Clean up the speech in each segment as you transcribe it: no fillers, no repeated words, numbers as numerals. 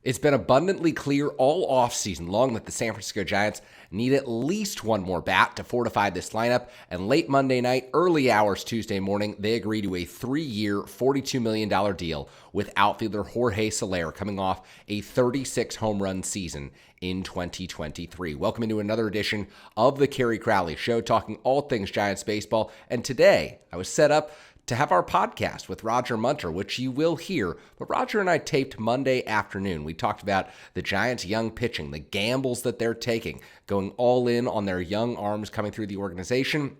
It's been abundantly clear all offseason long that the San Francisco Giants need at least one more bat to fortify this lineup, and late Monday night, early hours Tuesday morning, they agreed to a 3-year, $42 million deal with outfielder Jorge Soler coming off a 36 home run season in 2023. Welcome into another edition of the Kerry Crowley Show, talking all things Giants baseball, and today I was set up to have our podcast with Roger Munter, which you will hear. But Roger and I taped Monday afternoon. We talked about the Giants' young pitching, the gambles that they're taking, going all in on their young arms coming through the organization,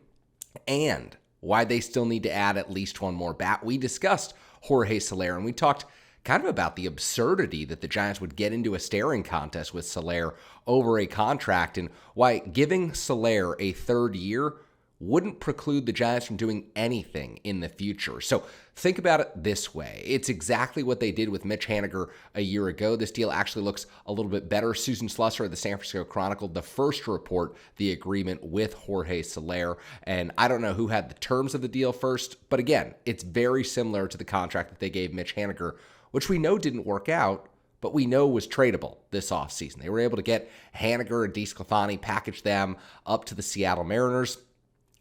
and why they still need to add at least one more bat. We discussed Jorge Soler, and we talked kind of about the absurdity that the Giants would get into a staring contest with Soler over a contract, and why giving Soler a third year wouldn't preclude the Giants from doing anything in the future. So think about it this way. It's exactly what they did with Mitch Haniger a year ago. This deal actually looks a little bit better. Susan Slusser of the San Francisco Chronicle, the first to report the agreement with Jorge Soler. And I don't know who had the terms of the deal first, but again, it's very similar to the contract that they gave Mitch Haniger, which we know didn't work out, but we know was tradable this offseason. They were able to get Haniger and DeSclafani, package them up to the Seattle Mariners,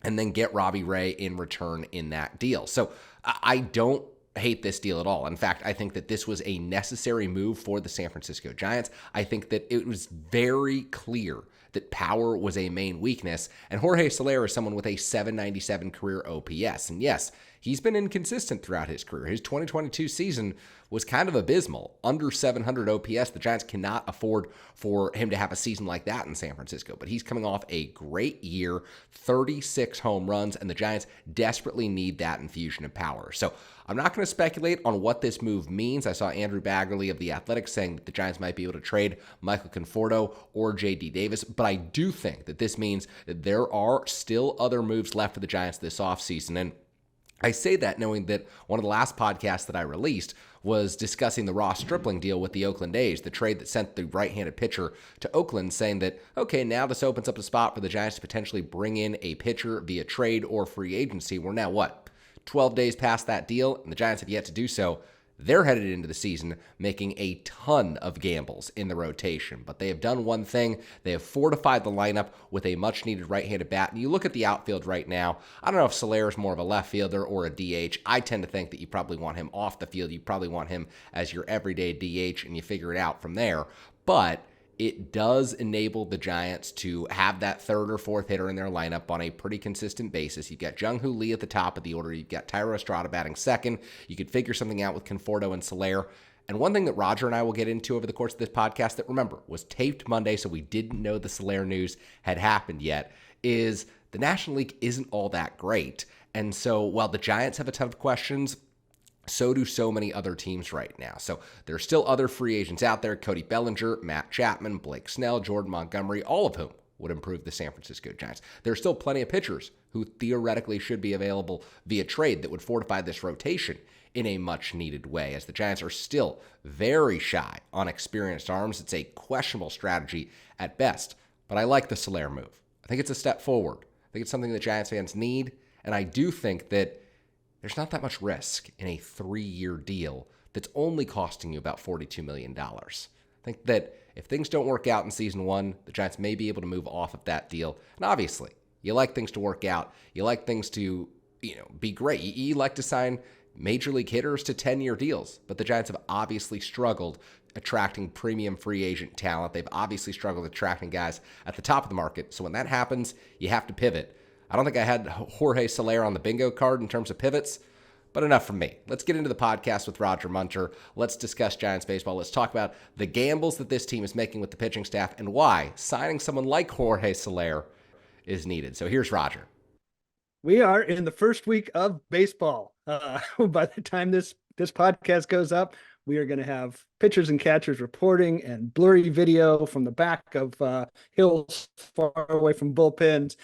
and then get Robbie Ray in return in that deal. So I don't hate this deal at all. In fact, I think that this was a necessary move for the San Francisco Giants. I think that it was very clear that power was a main weakness, and Jorge Soler is someone with a 797 career OPS. And yes, he's been inconsistent throughout his career. His 2022 season was kind of abysmal. Under 700 OPS, the Giants cannot afford for him to have a season like that in San Francisco. But he's coming off a great year, 36 home runs, and the Giants desperately need that infusion of power. So I'm not going to speculate on what this move means. I saw Andrew Baggerly of The Athletic saying that the Giants might be able to trade Michael Conforto or J.D. Davis, but I do think that this means that there are still other moves left for the Giants this offseason. And I say that knowing that one of the last podcasts that I released was discussing the Ross Stripling deal with the Oakland A's, the trade that sent the right-handed pitcher to Oakland, saying that, okay, now this opens up a spot for the Giants to potentially bring in a pitcher via trade or free agency. We're now, 12 days past that deal, and the Giants have yet to do so. They're headed into the season making a ton of gambles in the rotation, but they have done one thing. They have fortified the lineup with a much-needed right-handed bat. And you look at the outfield right now, I don't know if Soler is more of a left fielder or a DH. I tend to think that you probably want him off the field. You probably want him as your everyday DH, and you figure it out from there. But it does enable the Giants to have that third or fourth hitter in their lineup on a pretty consistent basis. You've got Jung Hoo Lee at the top of the order. You've got Tyro Estrada batting second. You could figure something out with Conforto and Soler. And one thing that Roger and I will get into over the course of this podcast that, remember, was taped Monday, so we didn't know the Soler news had happened yet, is the National League isn't all that great. And so while the Giants have a ton of questions, so do so many other teams right now. So there are still other free agents out there: Cody Bellinger, Matt Chapman, Blake Snell, Jordan Montgomery, all of whom would improve the San Francisco Giants. There are still plenty of pitchers who theoretically should be available via trade that would fortify this rotation in a much-needed way, as the Giants are still very shy on experienced arms. It's a questionable strategy at best, but I like the Soler move. I think it's a step forward. I think it's something that Giants fans need, and I do think that there's not that much risk in a 3-year deal that's only costing you about $42 million. I think that if things don't work out in season one, the Giants may be able to move off of that deal. And obviously, you like things to work out. You like things to, be great. You like to sign major league hitters to 10-year deals. But the Giants have obviously struggled attracting premium free agent talent. They've obviously struggled attracting guys at the top of the market. So when that happens, you have to pivot. I don't think I had Jorge Soler on the bingo card in terms of pivots, but enough from me. Let's get into the podcast with Roger Munter. Let's discuss Giants baseball. Let's talk about the gambles that this team is making with the pitching staff and why signing someone like Jorge Soler is needed. So here's Roger. We are in the first week of baseball. By the time this podcast goes up, we are going to have pitchers and catchers reporting and blurry video from the back of hills far away from bullpens.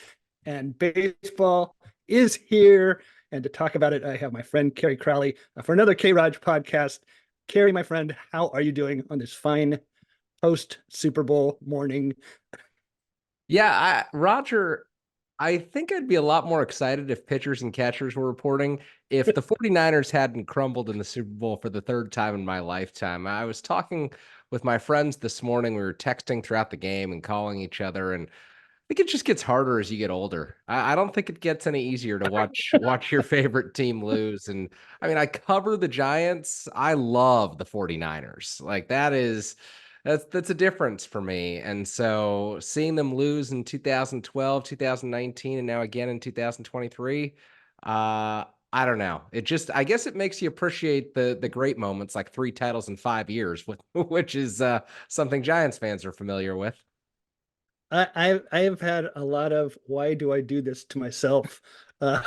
And baseball is here. And to talk about it, I have my friend Kerry Crowley for another KROG podcast. Kerry, my friend, how are you doing on this fine post-Super Bowl morning? Yeah, Roger, I think I'd be a lot more excited if pitchers and catchers were reporting. If the 49ers hadn't crumbled in the Super Bowl for the third time in my lifetime. I was talking with my friends this morning. We were texting throughout the game and calling each other, and I think it just gets harder as you get older. I don't think it gets any easier to watch your favorite team lose. And I mean, I cover the Giants. I love the 49ers. Like that's a difference for me. And so seeing them lose in 2012, 2019, and now again in 2023, I don't know. I guess it makes you appreciate the great moments, like 3 titles in 5 years, which is something Giants fans are familiar with. I have had a lot of why do I do this to myself uh,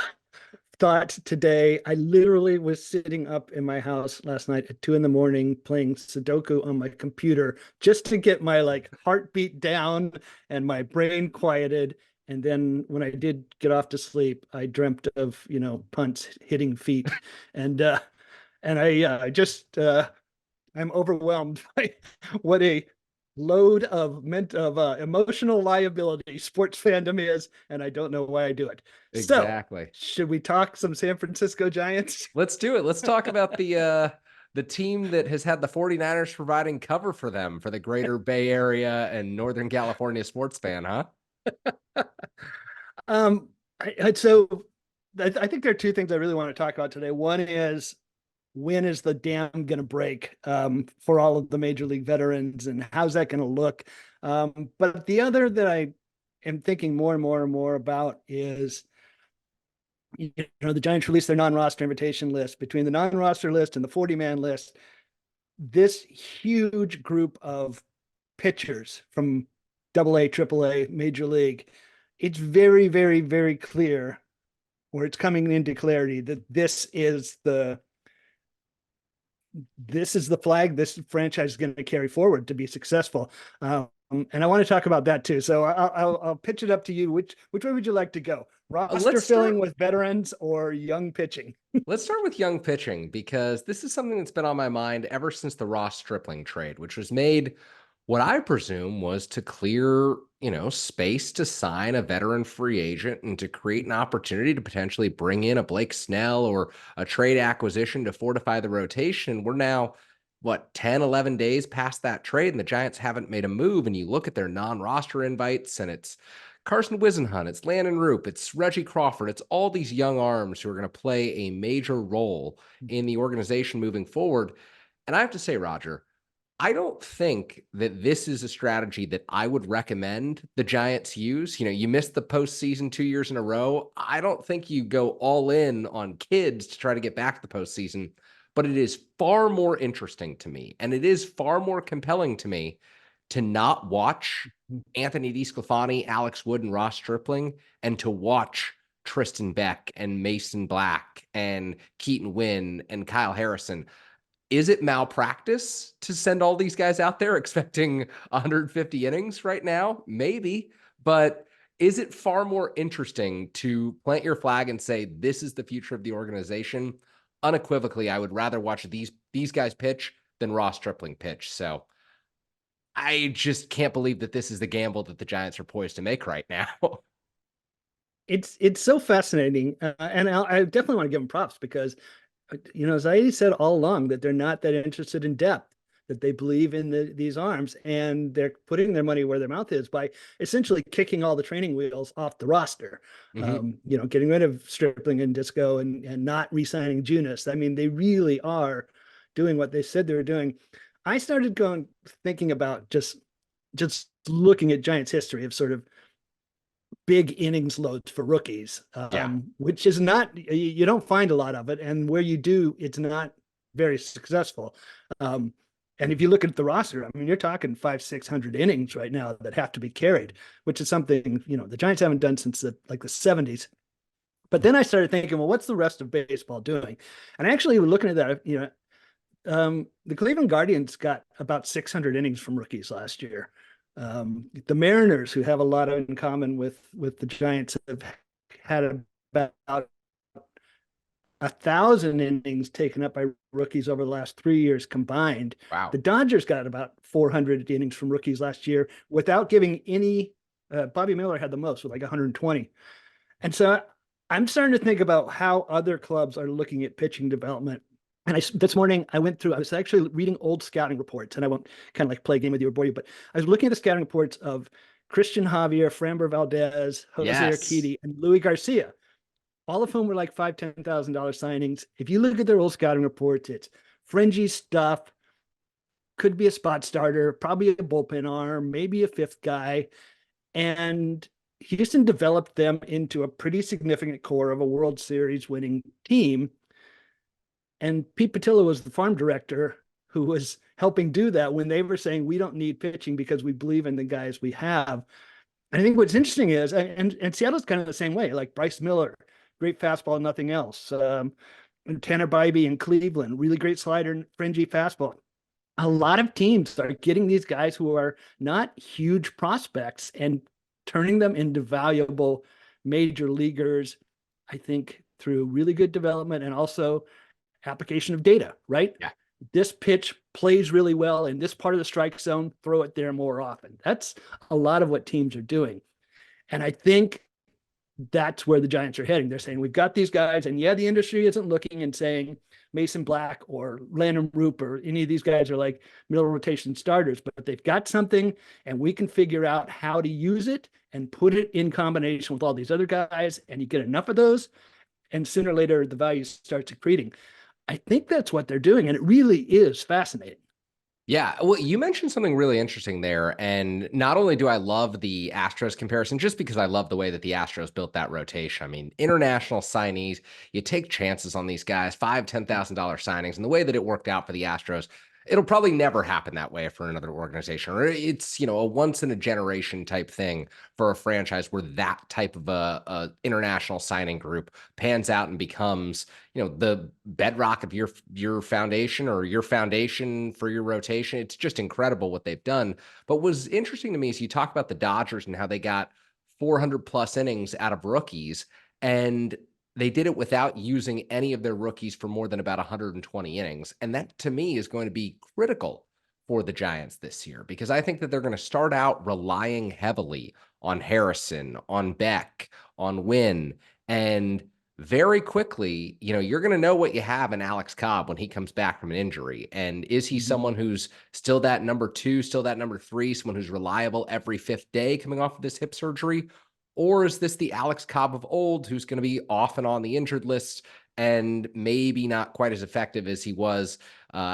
thought today. I literally was sitting up in my house last night at 2 a.m. playing Sudoku on my computer just to get my like heartbeat down and my brain quieted. And then when I did get off to sleep, I dreamt of, punts hitting feet. And I just I'm overwhelmed by what a load of emotional liability sports fandom is, and I don't know why I do it. So, Exactly. should we talk some San Francisco Giants? Let's do it. Let's talk about the team that has had the 49ers providing cover for them for the greater Bay Area and Northern California sports fan, huh? Um, I think there are two things I really want to talk about today. One is when is the dam going to break for all of the major league veterans, and how's that going to look? But the other that I am thinking more and more and more about is, the Giants released their non-roster invitation list. Between the non-roster list and the 40-man list, this huge group of pitchers from AA, AAA, Major League, it's very, very, very clear, or it's coming into clarity, that this is the flag this franchise is going to carry forward to be successful. And I want to talk about that too. So I'll pitch it up to you. Which way would you like to go? Roster filling with veterans or young pitching? Let's start with young pitching, because this is something that's been on my mind ever since the Ross Stripling trade, which was made, what I presume was to clear, space to sign a veteran free agent and to create an opportunity to potentially bring in a Blake Snell or a trade acquisition to fortify the rotation. We're now, 10, 11 days past that trade, and the Giants haven't made a move. And you look at their non-roster invites, and it's Carson Wisenhunt, it's Landon Roop, it's Reggie Crawford, it's all these young arms who are going to play a major role in the organization moving forward. And I have to say, Roger, I don't think that this is a strategy that I would recommend the Giants use. You missed the postseason 2 years in a row. I don't think you go all in on kids to try to get back to the postseason, but it is far more interesting to me, and it is far more compelling to me to not watch Anthony DeSclafani, Alex Wood, and Ross Stripling, and to watch Tristan Beck and Mason Black and Keaton Wynn and Kyle Harrison. Is it malpractice to send all these guys out there expecting 150 innings right now? Maybe, but is it far more interesting to plant your flag and say, this is the future of the organization? Unequivocally, I would rather watch these guys pitch than Ross Stripling pitch. So I just can't believe that this is the gamble that the Giants are poised to make right now. It's so fascinating, and I definitely want to give them props because, Zaidi said all along that they're not that interested in depth, that they believe in these arms, and they're putting their money where their mouth is by essentially kicking all the training wheels off the roster. Mm-hmm. Getting rid of Stripling and Disco and not re-signing Junis. I mean, they really are doing what they said they were doing. I started thinking about just looking at Giants history of sort of big innings loads for rookies, Yeah. which is not, you don't find a lot of it. And where you do, it's not very successful. And if you look at the roster, I mean, you're talking 500-600 innings right now that have to be carried, which is something, the Giants haven't done since the 70s. But then I started thinking, well, what's the rest of baseball doing? And actually looking at that, the Cleveland Guardians got about 600 innings from rookies last year. The Mariners, who have a lot in common with the Giants, have had about 1,000 innings taken up by rookies over the last 3 years combined. Wow. The Dodgers got about 400 innings from rookies last year without giving any. Bobby Miller had the most with like 120. And so I'm starting to think about how other clubs are looking at pitching development. And this morning I went through, I was actually reading old scouting reports, and I won't kind of like play a game with you or bore you, but I was looking at the scouting reports of Christian Javier, Framber Valdez, Jose Yes. Urquidy, and Louis Garcia, all of whom were like $5,000-$10,000 signings. If you look at their old scouting reports, it's fringy stuff, could be a spot starter, probably a bullpen arm, maybe a fifth guy. And Houston developed them into a pretty significant core of a World Series winning team. And Pete Patillo was the farm director who was helping do that when they were saying, we don't need pitching because we believe in the guys we have. And I think what's interesting is, and Seattle's kind of the same way, like Bryce Miller, great fastball, nothing else. And Tanner Bybee in Cleveland, really great slider, fringy fastball. A lot of teams are getting these guys who are not huge prospects and turning them into valuable major leaguers, I think, through really good development and also application of data, right? Yeah. This pitch plays really well in this part of the strike zone, throw it there more often. That's a lot of what teams are doing. And I think that's where the Giants are heading. They're saying, we've got these guys, and yeah, the industry isn't looking and saying Mason Black or Landon Roop or any of these guys are like middle rotation starters, but they've got something, and we can figure out how to use it and put it in combination with all these other guys, and you get enough of those, and sooner or later the value starts accreting. I think that's what they're doing, and it really is fascinating. Yeah, well, you mentioned something really interesting there. And not only do I love the Astros comparison, just because I love the way that the Astros built that rotation. I mean, international signees, you take chances on these guys, $5,000-$10,000 signings, and the way that it worked out for the Astros, it'll probably never happen that way for another organization. Or it's, a once in a generation type thing for a franchise where that type of a international signing group pans out and becomes the bedrock of your foundation or your foundation for your rotation. It's just incredible what they've done. But what's interesting to me is you talk about the Dodgers and how they got 400 plus innings out of rookies, and they did it without using any of their rookies for more than about 120 innings. And that to me is going to be critical for the Giants this year, because I think that they're going to start out relying heavily on Harrison, on Beck, on Wynn, and very quickly, you're going to know what you have in Alex Cobb when he comes back from an injury. And is he someone who's still that number two, still that number three, someone who's reliable every fifth day coming off of this hip surgery? Or is this the Alex Cobb of old who's going to be off and on the injured list and maybe not quite as effective as he was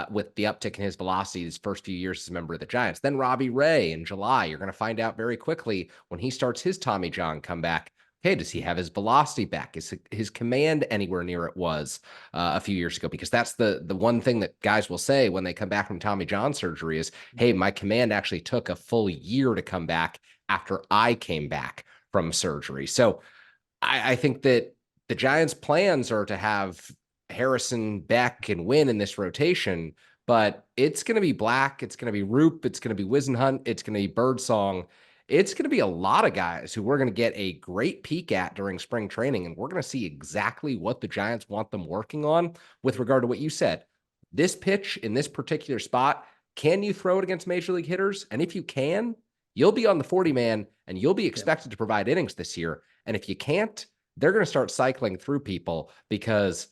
with the uptick in his velocity his first few years as a member of the Giants? Then Robbie Ray in July, you're going to find out very quickly when he starts his Tommy John comeback. Hey, does he have his velocity back? Is his command anywhere near it was a few years ago? Because that's the one thing that guys will say when they come back from Tommy John surgery is, hey, my command actually took a full year to come back after I came back from surgery. So I think that the Giants' plans are to have Harrison, Beck, and Wynn in this rotation, but it's going to be Black, it's going to be Roop, it's going to be Wisenhunt, it's going to be Birdsong. It's going to be a lot of guys who we're going to get a great peek at during spring training, and we're going to see exactly what the Giants want them working on with regard to what you said. This pitch in this particular spot, can you throw it against major league hitters? And if you can, you'll be on the 40-man and you'll be expected to provide innings this year. And if you can't, they're going to start cycling through people because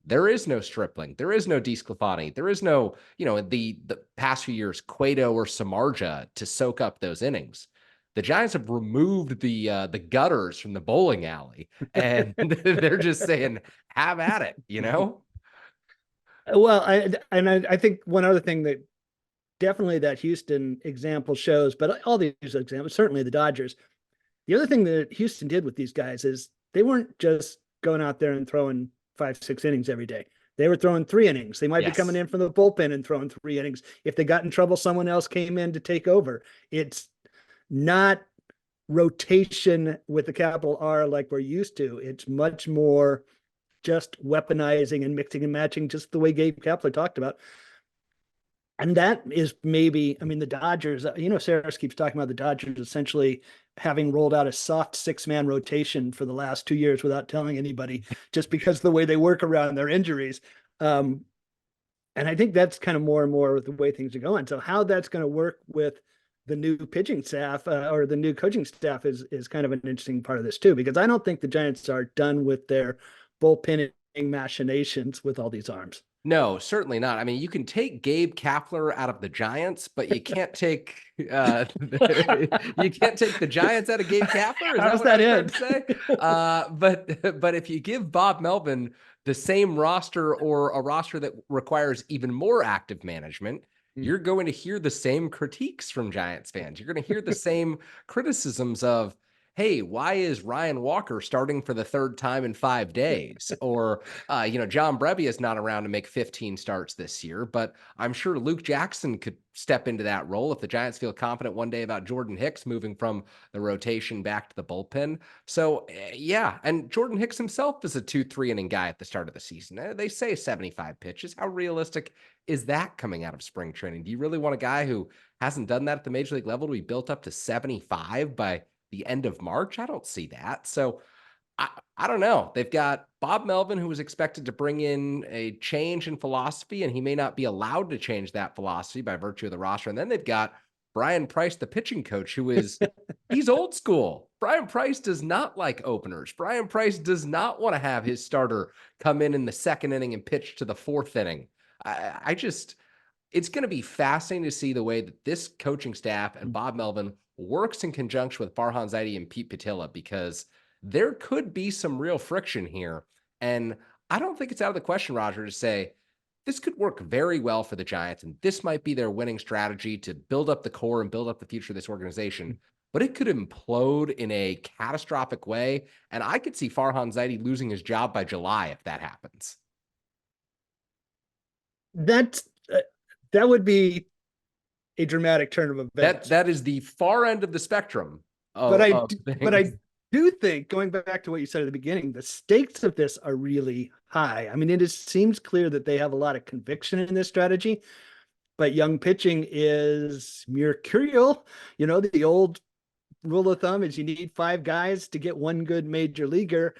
there is no Stripling. There is no DeSclafani. There is no, the past few years, Cueto or Samardzija to soak up those innings. The Giants have removed the gutters from the bowling alley, and they're just saying, have at it. Well, I think one other thing that definitely that Houston example shows, but all these examples, certainly the Dodgers. The other thing that Houston did with these guys is they weren't just going out there and throwing 5-6 innings every day. They were throwing 3 innings. They might be coming in from the bullpen and throwing 3 innings. If they got in trouble, someone else came in to take over. It's not rotation with the capital R like we're used to. It's much more just weaponizing and mixing and matching, just the way Gabe Kapler talked about. And that is maybe, the Dodgers, Saris keeps talking about the Dodgers essentially having rolled out a soft 6-man rotation for the last 2 years without telling anybody, just because of the way they work around their injuries. And I think that's kind of more and more the way things are going. So how that's going to work with the new pitching staff or the new coaching staff is kind of an interesting part of this too, because I don't think the Giants are done with their bullpen machinations with all these arms. No, certainly not. I mean, you can take Gabe Kapler out of the Giants, but you can't take you can't take the Giants out of Gabe Kapler. Is that How's what I that was trying end? to say? But if you give Bob Melvin the same roster or a roster that requires even more active management, you're going to hear the same critiques from Giants fans. You're going to hear the same criticisms of, hey, why is Ryan Walker starting for the third time in 5 days? Or, John Brebbia is not around to make 15 starts this year, but I'm sure Luke Jackson could step into that role if the Giants feel confident one day about Jordan Hicks moving from the rotation back to the bullpen. So, yeah. And Jordan Hicks himself is a 2-3 inning guy at the start of the season. They say 75 pitches. How realistic is that coming out of spring training? Do you really want a guy who hasn't done that at the major league level to be built up to 75 by the end of March? I don't see that. So I don't know. They've got Bob Melvin, who was expected to bring in a change in philosophy, and he may not be allowed to change that philosophy by virtue of the roster. And then they've got Brian Price, the pitching coach, who is he's old school. Brian Price does not like openers. Brian Price does not want to have his starter come in the second inning and pitch to the fourth inning. I just it's going to be fascinating to see the way that this coaching staff and Bob Melvin works in conjunction with Farhan Zaidi and Pete Patilla, because there could be some real friction here. And I don't think it's out of the question, Roger, to say this could work very well for the Giants, and this might be their winning strategy to build up the core and build up the future of this organization. But it could implode in a catastrophic way, and I could see Farhan Zaidi losing his job by July if that happens. That's that would be a dramatic turn of events. That is the far end of the spectrum but I things. do think, going back to what you said at the beginning, the stakes of this are really high. I mean, it seems clear that they have a lot of conviction in this strategy, but young pitching is mercurial. The old rule of thumb is you need 5 guys to get one good major leaguer.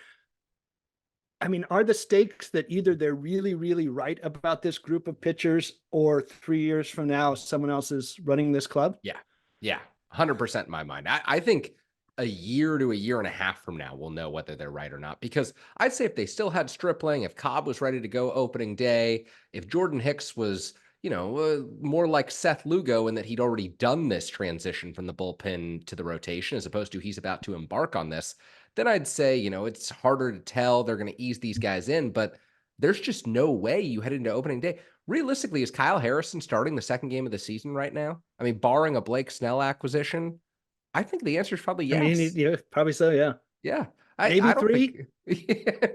I mean, are the stakes that either they're really, really right about this group of pitchers, or 3 years from now, someone else is running this club? Yeah. 100% in my mind. I think a year to a year and a half from now, we'll know whether they're right or not. Because I'd say if they still had Stripling, if Cobb was ready to go opening day, if Jordan Hicks was, more like Seth Lugo in that he'd already done this transition from the bullpen to the rotation, as opposed to he's about to embark on this, then I'd say, it's harder to tell. They're going to ease these guys in, but there's just no way you head into opening day. Realistically, is Kyle Harrison starting the second game of the season right now? I mean, barring a Blake Snell acquisition, I think the answer is probably yes. I mean, yeah, probably so. Yeah. Yeah. Maybe I don't 3.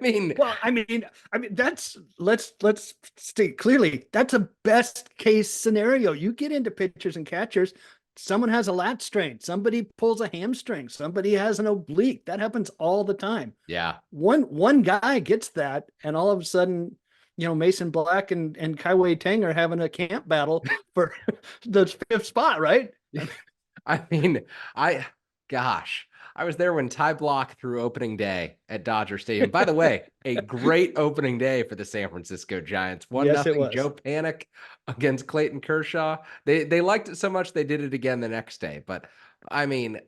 think, well, I mean, that's let's state clearly, that's a best case scenario. You get into pitchers and catchers, someone has a lat strain, somebody pulls a hamstring, somebody has an oblique. That happens all the time. Yeah. One guy gets that, and all of a sudden, Mason Black and Kaiwei Tang are having a camp battle for the 5th spot, right? I mean, gosh, I was there when Ty Block threw opening day at Dodger Stadium. By the way, a great opening day for the San Francisco Giants. 1-0 Joe Panic against Clayton Kershaw. They liked it so much they did it again the next day. But I mean,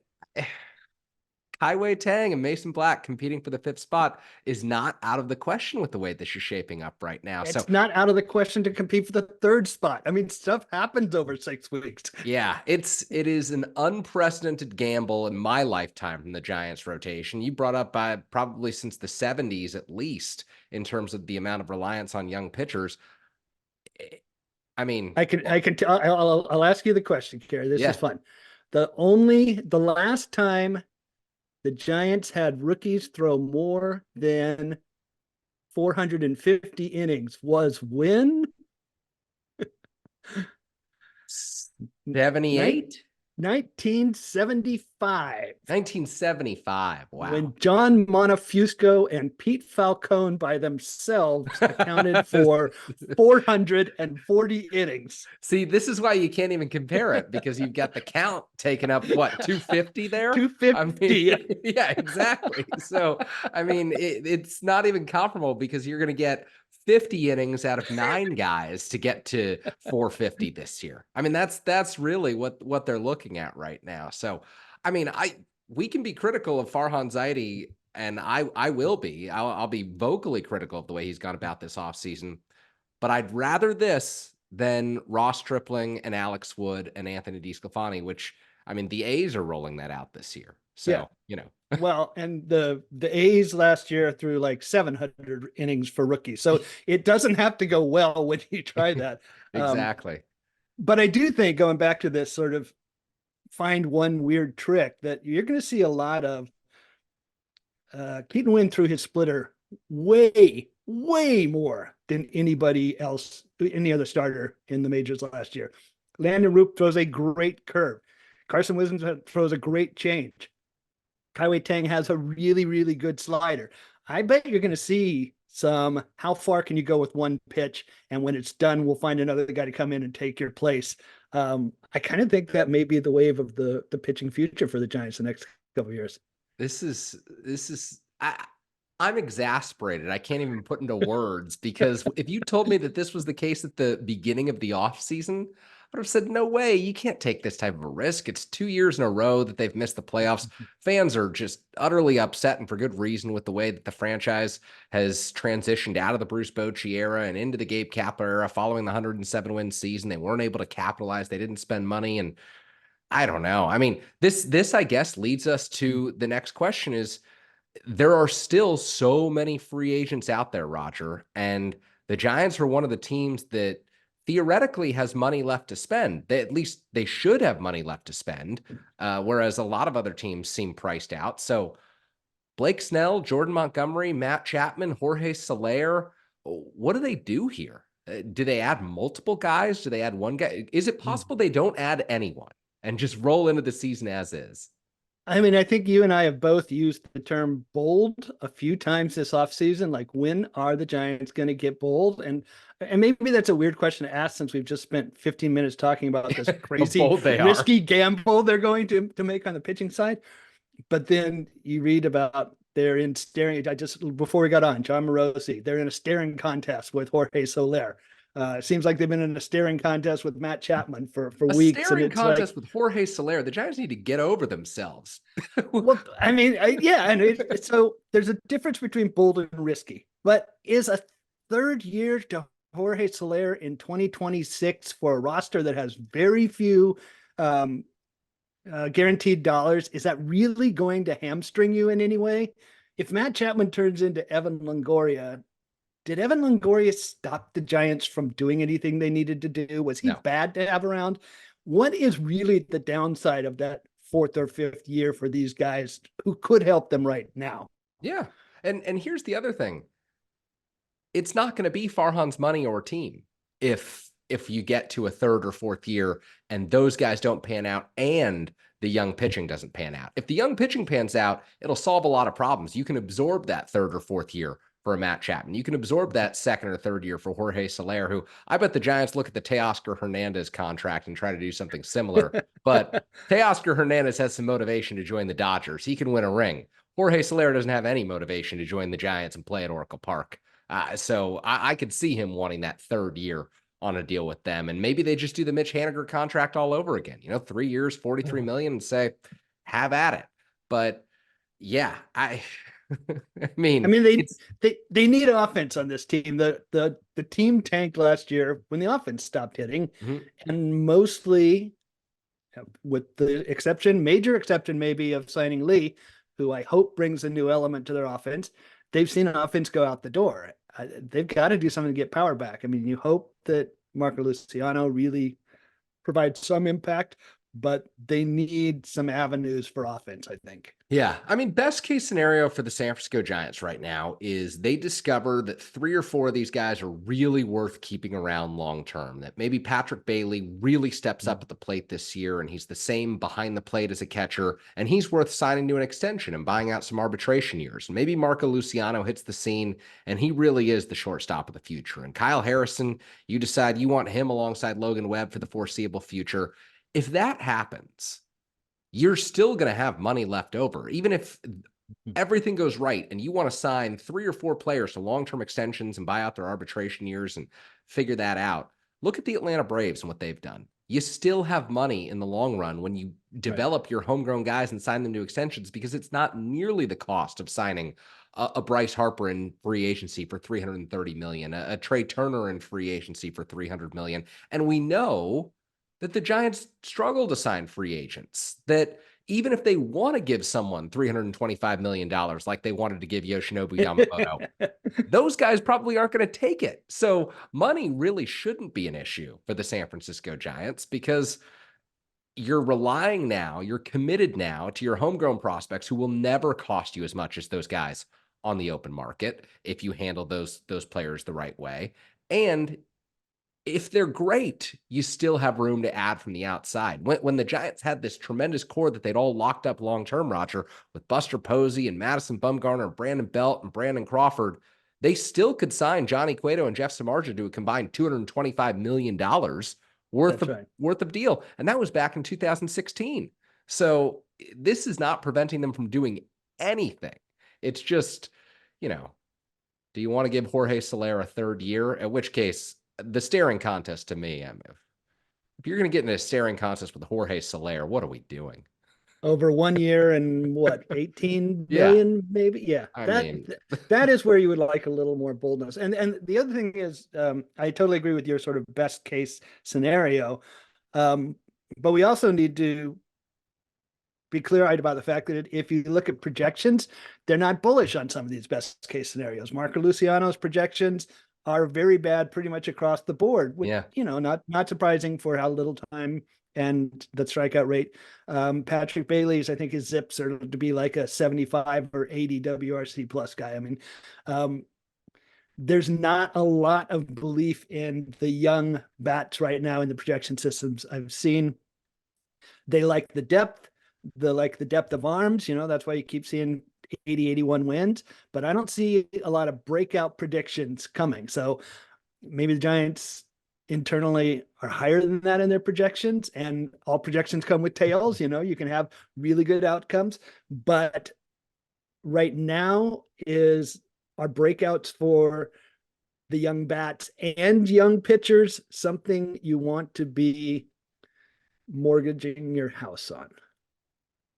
Kaiwei Tang and Mason Black competing for the 5th spot is not out of the question with the way this is shaping up right now. It's not out of the question to compete for the 3rd spot. I mean, stuff happens over 6 weeks. Yeah, it is an unprecedented gamble in my lifetime from the Giants rotation. You brought up by probably since the 70s at least, in terms of the amount of reliance on young pitchers. I mean, I'll ask you the question, Kerry. This is fun. The last time the Giants had rookies throw more than 450 innings was when? 78? 1975. 1975. Wow. When John Montefiusco and Pete Falcone by themselves accounted for 440 innings. See, this is why you can't even compare it, because you've got the count taken up, what, 250 there? 250. I mean, yeah, exactly. So, I mean, it's not even comparable, because you're going to get 50 innings out of 9 guys to get to 450 this year. I mean, that's really what they're looking at right now. So, I mean, we can be critical of Farhan Zaidi, and I will be. I'll be vocally critical of the way he's gone about this offseason. but I'd rather this than Ross Stripling and Alex Wood and Anthony DeSclafani, which, I mean, the A's are rolling that out this year. Yeah. So, you know. Well, and the A's last year threw like 700 innings for rookies. So it doesn't have to go well when you try that. Exactly. But I do think, going back to this sort of find one weird trick, that you're going to see a lot of Keaton Wynn threw his splitter way, way more than anybody else, any other starter in the majors last year. Landon Roop throws a great curve. Carson Wisdom throws a great change. Kai Tang has a really, really good slider. I bet you're going to see some, how far can you go with one pitch? And when it's done, we'll find another guy to come in and take your place. I kind of think that may be the wave of the pitching future for the Giants the next couple of years. I'm exasperated. I can't even put into words, because if you told me that this was the case at the beginning of the offseason, I would have said, no way, you can't take this type of a risk. It's 2 years in a row that they've missed the playoffs. Fans are just utterly upset, and for good reason, with the way that the franchise has transitioned out of the Bruce Bochy era and into the Gabe Kapler era following the 107-win season. They weren't able to capitalize. They didn't spend money, and I don't know. I mean, this I guess leads us to the next question is, there are still so many free agents out there, Roger, and the Giants are one of the teams that theoretically has money left to spend. At least they should have money left to spend, whereas a lot of other teams seem priced out. So Blake Snell, Jordan Montgomery, Matt Chapman, Jorge Soler, what do they do here? Do they add multiple guys? Do they add one guy? Is it possible they don't add anyone and just roll into the season as is? I mean, I think you and I have both used the term bold a few times this offseason. Like, when are the Giants going to get bold? And maybe that's a weird question to ask, since we've just spent 15 minutes talking about this crazy, risky gamble they're going to make on the pitching side. But then you read about they're in staring. Before we got on, John Morosi, they're in a staring contest with Jorge Soler. It seems like they've been in a staring contest with Matt Chapman for weeks. A staring contest with Jorge Soler. The Giants need to get over themselves. Well, I mean, yeah, and so there's a difference between bold and risky. But is a third year to Jorge Soler in 2026 for a roster that has very few guaranteed dollars, is that really going to hamstring you in any way? If Matt Chapman turns into Evan Longoria, did Evan Longoria stop the Giants from doing anything they needed to do? Was he bad to have around? What is really the downside of that fourth or fifth year for these guys who could help them right now? Yeah. And here's the other thing. It's not going to be Farhan's money or team if you get to a third or fourth year and those guys don't pan out and the young pitching doesn't pan out. If the young pitching pans out, it'll solve a lot of problems. You can absorb that third or fourth year for a Matt Chapman. You can absorb that second or third year for Jorge Soler, who I bet the Giants look at the Teoscar Hernandez contract and try to do something similar. But Teoscar Hernandez has some motivation to join the Dodgers. He can win a ring. Jorge Soler doesn't have any motivation to join the Giants and play at Oracle Park. So I could see him wanting that third year on a deal with them. And maybe they just do the Mitch Haniger contract all over again, 3 years, $43 million, and say, have at it. But yeah, I mean, they need offense on this team. The team tanked last year when the offense stopped hitting, and mostly, with the major exception maybe of signing Lee, who I hope brings a new element to their offense, they've seen an offense go out the door. They've got to do something to get power back. I mean, you hope that Marco Luciano really provides some impact, but they need some avenues for offense, I think. Yeah. I mean, best case scenario for the San Francisco Giants right now is they discover that 3 or 4 of these guys are really worth keeping around long-term, that maybe Patrick Bailey really steps up at the plate this year and he's the same behind the plate as a catcher, and he's worth signing to an extension and buying out some arbitration years. And maybe Marco Luciano hits the scene and he really is the shortstop of the future. And Kyle Harrison, you decide you want him alongside Logan Webb for the foreseeable future. If that happens, you're still going to have money left over. Even if everything goes right and you want to sign 3 or 4 players to long-term extensions and buy out their arbitration years and figure that out, look at the Atlanta Braves and what they've done. you still have money in the long run when you Right. develop your homegrown guys and sign them to extensions, because it's not nearly the cost of signing a Bryce Harper in free agency for 330 million, a Trey Turner in free agency for 300 million. And we know that the Giants struggle to sign free agents, that even if they want to give someone $325 million, like they wanted to give Yoshinobu Yamamoto, those guys probably aren't going to take it. So money really shouldn't be an issue for the San Francisco Giants, because you're committed now to your homegrown prospects who will never cost you as much as those guys on the open market if you handle those players the right way. And if they're great, you still have room to add from the outside. When the Giants had this tremendous core that they'd all locked up long-term, Roger, with Buster Posey and Madison Bumgarner, Brandon Belt and Brandon Crawford, they still could sign Johnny Cueto and Jeff Samardzija to a combined $225 million worth That's of right. worth of deal. And that was back in 2016. So this is not preventing them from doing anything. It's just, you know, do you want to give Jorge Soler a third year? At which case, the staring contest to me, if you're going to get in a staring contest with Jorge Soler, what are we doing? Over 1 year and what, 18 Yeah, million maybe? Yeah. I That mean, that is where you would like a little more boldness. And the other thing is, I totally agree with your sort of best case scenario. But we also need to be clear-eyed about the fact that if you look at projections, they're not bullish on some of these best case scenarios. Marco Luciano's projections are very bad pretty much across the board, which, yeah, not surprising for how little time and the strikeout rate. Patrick Bailey's, I think his zips are to be like a 75 or 80 WRC plus guy. I mean, there's not a lot of belief in the young bats right now in the projection systems I've seen. They like the depth, the depth of arms, that's why you keep seeing 80, 81 wins, but I don't see a lot of breakout predictions coming. So maybe the Giants internally are higher than that in their projections, and all projections come with tails. You can have really good outcomes, but right now is our breakouts for the young bats and young pitchers something you want to be mortgaging your house on?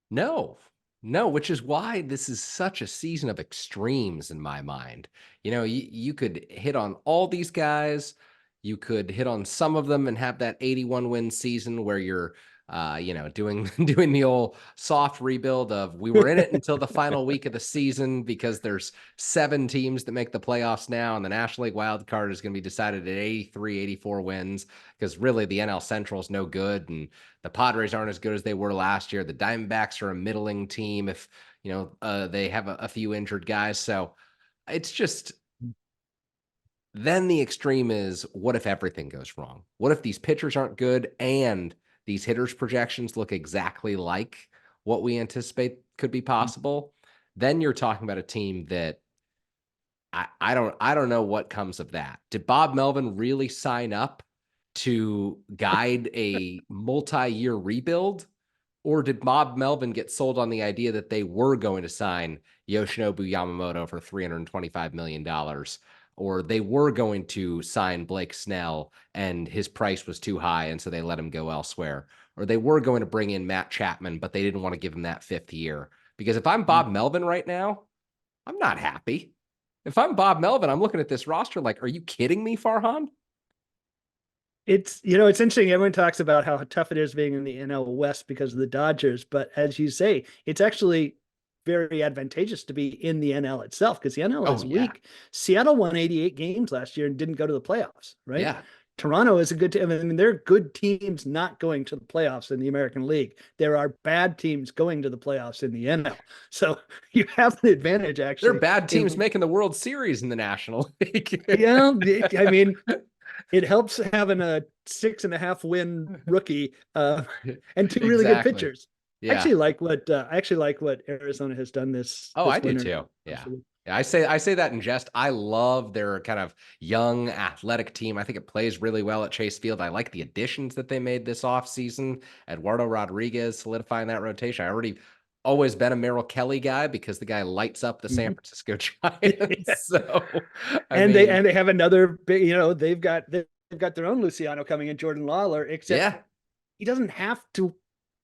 no, no, which is why this is such a season of extremes in my mind. You could hit on all these guys. You could hit on some of them and have that 81 win season where you're, doing doing the old soft rebuild of we were in it until the final week of the season, because there's 7 teams that make the playoffs now, and the National League wild card is going to be decided at 83, 84 wins, because really the NL Central is no good, and the Padres aren't as good as they were last year. The Diamondbacks are a middling team if they have a few injured guys. So it's just, then the extreme is, what if everything goes wrong? What if these pitchers aren't good and these hitters projections look exactly like what we anticipate could be possible? Then you're talking about a team that I don't know what comes of that. Did Bob Melvin really sign up to guide a multi-year rebuild? Or did Bob Melvin get sold on the idea that they were going to sign Yoshinobu Yamamoto for $325 million? Or they were going to sign Blake Snell and his price was too high, and so they let him go elsewhere? Or they were going to bring in Matt Chapman, but they didn't want to give him that 5th year? Because if I'm Bob Melvin right now, I'm not happy. If I'm Bob Melvin, I'm looking at this roster like, are you kidding me, Farhan? It's interesting. Everyone talks about how tough it is being in the NL West because of the Dodgers, but as you say, it's actually very advantageous to be in the NL itself, because the NL Oh, is yeah. weak. Seattle won 88 games last year and didn't go to the playoffs, right? Yeah. Toronto is a good team. I mean, there are good teams not going to the playoffs in the American League. There are bad teams going to the playoffs in the NL. So you have an advantage, They're actually. bad teams making the World Series in the National League. Yeah, I mean, it helps having a 6.5 win rookie and 2 really good Exactly. pitchers. Yeah. I actually like what Arizona has done Oh, I this do winter. too. Yeah. Yeah, I say that in jest. I love their kind of young athletic team. I think it plays really well at Chase Field. I like the additions that they made this offseason. Eduardo Rodriguez solidifying that rotation. I already always been a Merrill Kelly guy because the guy lights up the San Mhm. Francisco Giants. So, I And they mean, have another big, they've got their own Luciano coming in, Jordan Lawler, except yeah. he doesn't have to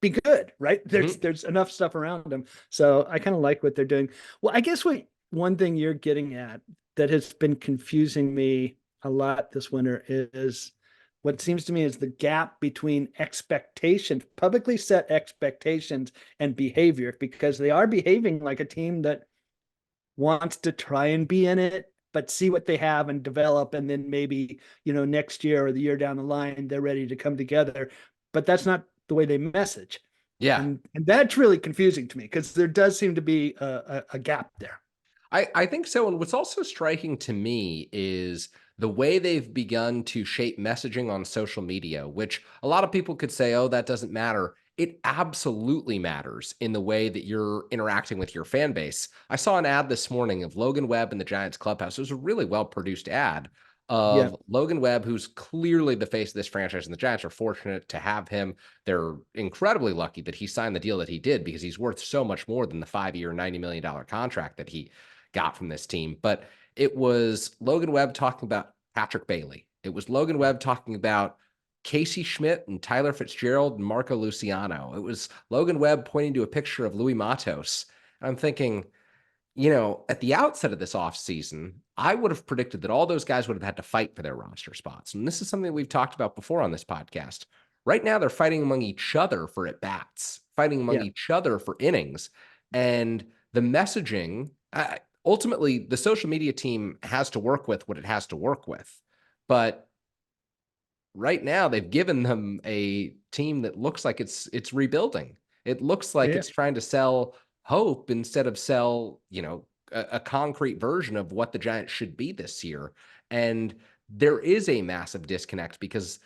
be good, right? Mhm. There's enough stuff around him. So I kind of like what they're doing. Well, I guess what one thing you're getting at that has been confusing me a lot this winter is what seems to me is the gap between expectations, publicly set expectations and behavior, because they are behaving like a team that wants to try and be in it, but see what they have and develop. And then maybe, next year or the year down the line, they're ready to come together. But that's not the way they message. Yeah. And that's really confusing to me because there does seem to be a gap there. I think so. And what's also striking to me is the way they've begun to shape messaging on social media, which a lot of people could say, oh, that doesn't matter. It absolutely matters in the way that you're interacting with your fan base. I saw an ad this morning of Logan Webb in the Giants clubhouse. It was a really well produced ad Yeah. of Logan Webb, who's clearly the face of this franchise, and the Giants are fortunate to have him. They're incredibly lucky that he signed the deal that he did because he's worth so much more than the 5-year, $90 million contract that he got from this team. But it was Logan Webb talking about Patrick Bailey. It was Logan Webb talking about Casey Schmidt and Tyler Fitzgerald and Marco Luciano. It was Logan Webb pointing to a picture of Louis Matos. And I'm thinking, at the outset of this offseason, I would have predicted that all those guys would have had to fight for their roster spots. And this is something that we've talked about before on this podcast. Right now, they're fighting among each other for at-bats, fighting among Yeah. each other for innings. And the messaging, ultimately, the social media team has to work with what it has to work with. But right now, they've given them a team that looks like it's rebuilding. It looks like Yeah. it's trying to sell hope instead of sell, a concrete version of what the Giants should be this year. And there is a massive disconnect because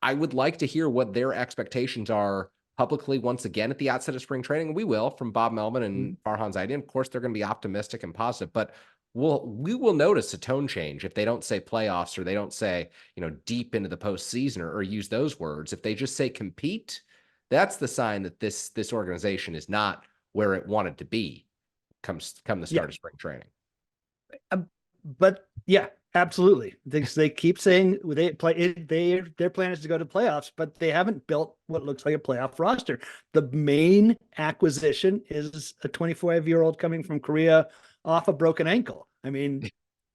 I would like to hear what their expectations are publicly once again at the outset of spring training. We will, from Bob Melvin and Farhan Zaidi. Of course, they're going to be optimistic and positive, but we will notice a tone change if they don't say playoffs or they don't say, deep into the postseason or use those words. If they just say compete, that's the sign that this organization is not where it wanted to be come the Yeah. start of spring training. But yeah, absolutely. They keep saying they play. Their plan is to go to playoffs, but they haven't built what looks like a playoff roster. The main acquisition is a 25-year-old coming from Korea off a broken ankle. I mean,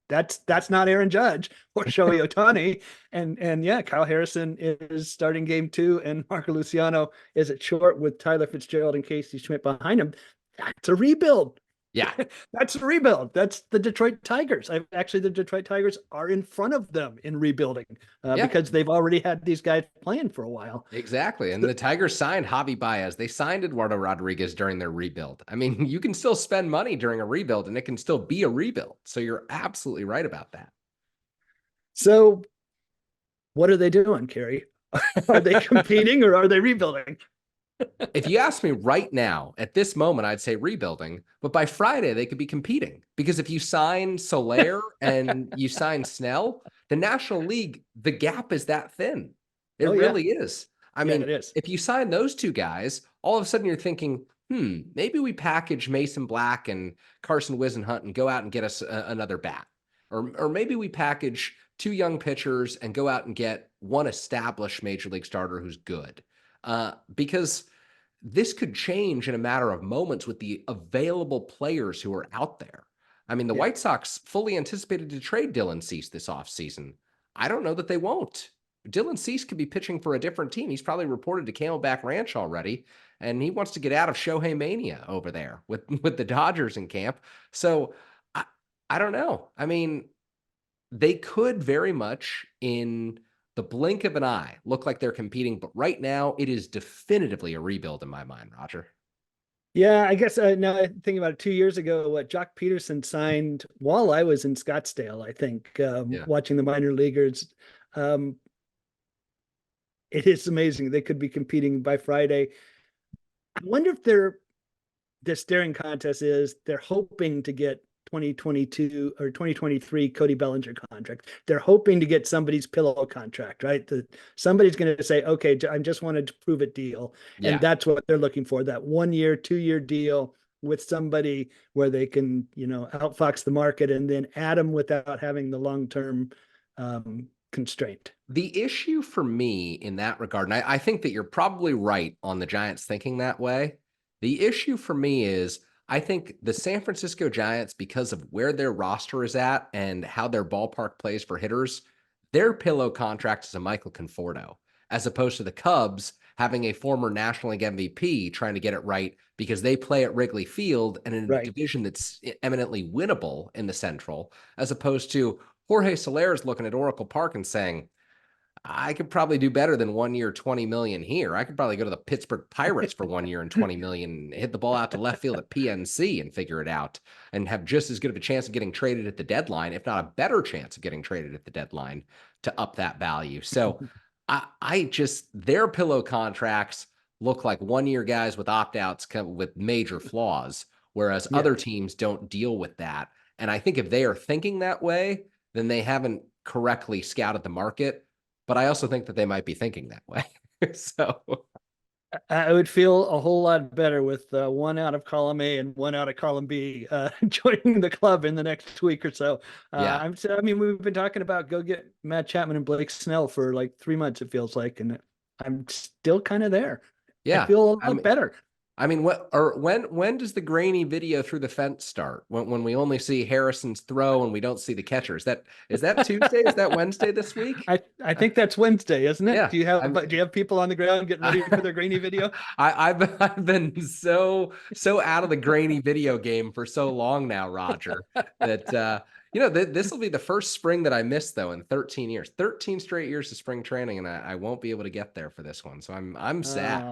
that's not Aaron Judge or Shohei Ohtani. And yeah, Kyle Harrison is starting game 2, and Marco Luciano is at short with Tyler Fitzgerald and Casey Schmidt behind him. That's a rebuild. Yeah. That's a rebuild. That's the Detroit Tigers. Actually, the Detroit Tigers are in front of them in rebuilding Yeah. because they've already had these guys playing for a while. Exactly. And the Tigers signed Javi Baez. They signed Eduardo Rodriguez during their rebuild. I mean, you can still spend money during a rebuild and it can still be a rebuild. So you're absolutely right about that. So what are they doing, Kerry? Are they competing or are they rebuilding? If you ask me right now, at this moment, I'd say rebuilding. But by Friday, they could be competing. Because if you sign Soler and you sign Snell, the National League, the gap is that thin. It really is. I Yeah, mean, it is. if you sign those two guys, all of a sudden you're thinking, maybe we package Mason Black and Carson Whisenhunt and go out and get us another bat. Or maybe we package 2 young pitchers and go out and get one established major league starter who's good. Because this could change in a matter of moments with the available players who are out there. I mean, the White Sox fully anticipated to trade Dylan Cease this offseason. I don't know that they won't. Dylan Cease could be pitching for a different team. He's probably reported to Camelback Ranch already, and he wants to get out of Shohei Mania over there with the Dodgers in camp. So I don't know. I mean, they could very much in the blink of an eye look like they're competing, but right now it is definitively a rebuild in my mind, Roger. Yeah, I guess now thinking about it, 2 years ago, what Jock Peterson signed while I was in Scottsdale, I think, watching the minor leaguers. It is amazing. They could be competing by Friday. I wonder if their staring contest is they're hoping to get 2022 or 2023 Cody Bellinger contract. They're hoping to get somebody's pillow contract, right? Somebody's going to say, okay, I just wanted to prove it deal. Yeah. And that's what they're looking for, that 1 year, 2 year deal with somebody where they can, outfox the market and then add them without having the long-term constraint. The issue for me in that regard, and I think that you're probably right on the Giants thinking that way. The issue for me is I think the San Francisco Giants, because of where their roster is at and how their ballpark plays for hitters, their pillow contract is a Michael Conforto, as opposed to the Cubs having a former National League MVP trying to get it right because they play at Wrigley Field and in a Right. division that's eminently winnable in the Central, as opposed to Jorge Soler is looking at Oracle Park and saying, I could probably do better than 1 year, 20 million here. I could probably go to the Pittsburgh Pirates for 1 year and 20 million, hit the ball out to left field at PNC and figure it out and have just as good of a chance of getting traded at the deadline, if not a better chance of getting traded at the deadline to up that value. So I just, their pillow contracts look like 1 year guys with opt-outs with major flaws, whereas other teams don't deal with that. And I think if they are thinking that way, then they haven't correctly scouted the market. But I also think that they might be thinking that way. So I would feel a whole lot better with one out of column A and one out of column B joining the club in the next week or so. yeah, I mean, we've been talking about go get Matt Chapman and Blake Snell for like 3 months, it feels like, and I'm still kind of there. yeah. I feel a lot better. I mean, when does the grainy video through the fence start? When we only see Harrison's throw and we don't see the catcher? Is that Tuesday? Is that Wednesday this week? I think that's Wednesday, isn't it? Yeah. Do you have people on the ground getting ready for their grainy video? I've been so out of the grainy video game for so long now, Roger, that this will be the first spring that I missed though in 13 years, 13 straight years of spring training, and I won't be able to get there for this one. So I'm sad.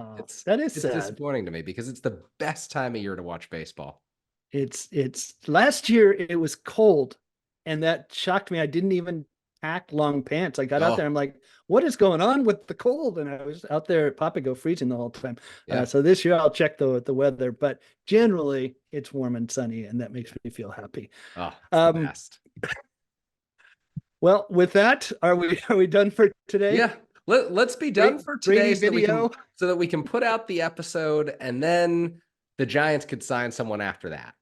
That is it's sad. disappointing to me because it's the best time of year to watch baseball. It's last year it was cold, and that shocked me. I didn't even pack long pants. I got out there. I'm like, what is going on with the cold? And I was out there at Papago freezing the whole time. Yeah. So this year I'll check the weather, but generally it's warm and sunny, and that makes me feel happy. Oh, it's the best. Well, with that, are we done for today? Yeah. Let's be done for today so that we can put out the episode, and then the Giants could sign someone after that.